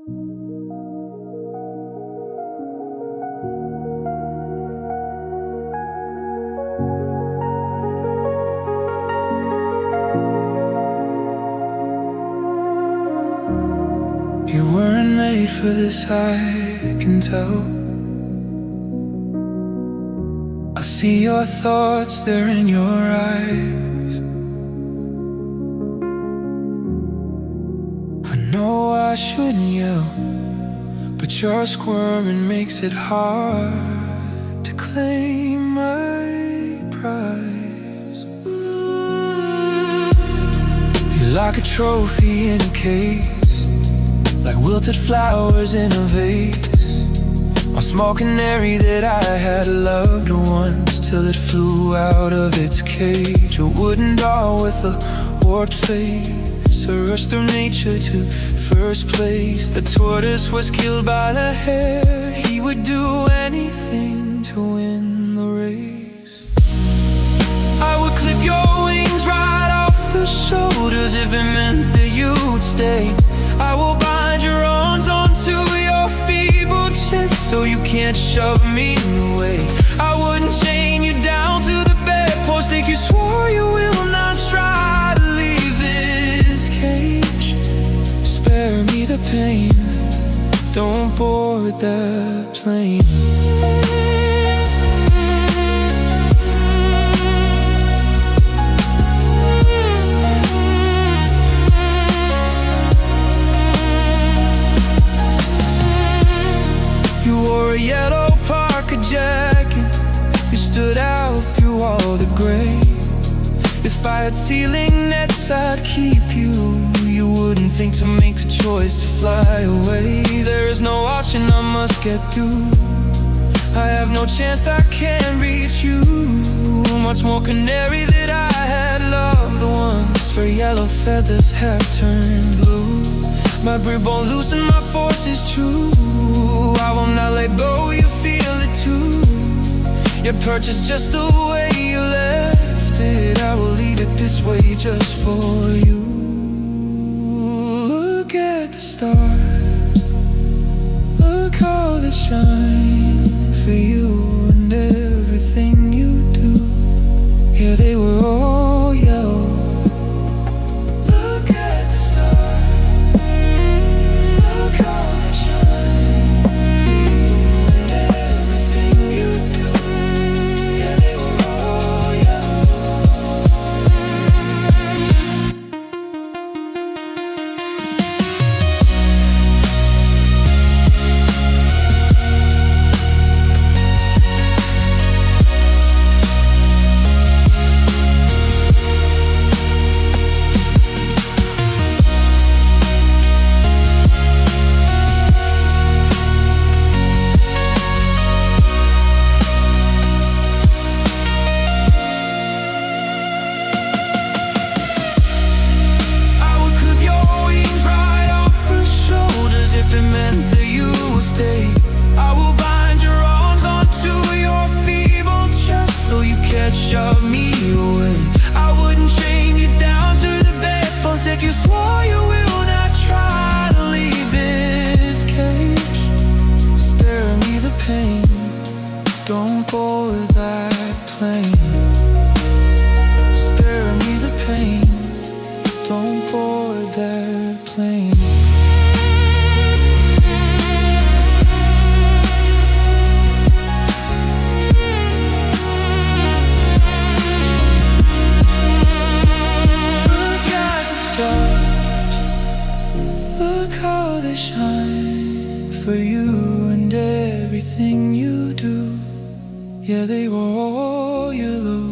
You weren't made for this, I can tell. I see your thoughts, they're in your eyes. I know I shouldn't yell, but your squirming makes it hard to claim my prize. You're like a trophy in a case, like wilted flowers in a vase. My small canary that I had loved once, till it flew out of its cage. A wooden doll with a warped face, a rush through nature to first place. The tortoise was killed by the hare. He would do anything to win the race. I would clip your wings right off the shoulders if it meant that you'd stay. I will bind your arms onto your feeble chest so you can't shove me away. I wouldn't chain you down to the bedpost like you swore you will not try to leave this cage. Spare me the pain, don't board that plane. A yellow parka jacket, you stood out through all the gray. If I had ceiling nets, I'd keep you. You wouldn't think to make the choice to fly away. There is no option, I must get through. I have no chance, I can't reach you. Much more canary that I had loved once. Her yellow feathers have turned blue. My breath won't loosen, my force is true. I will not let go, you feel it too. Your purchase just the way you left it. I will leave it this way just for you. Look at the stars, look how they shine for you and everything you do. Yeah, they were all yellow. Look at the stars, look how they shine for you and everything you do. Yeah, they were all yellow. Shove me away. I wouldn't chain you down to the bedpost like you swore you will not try to leave this cage. Spare me the pain, don't board that plane. Spare me the pain, don't board that plane. Look how they shine for you and everything you do. Yeah, they were all yellow.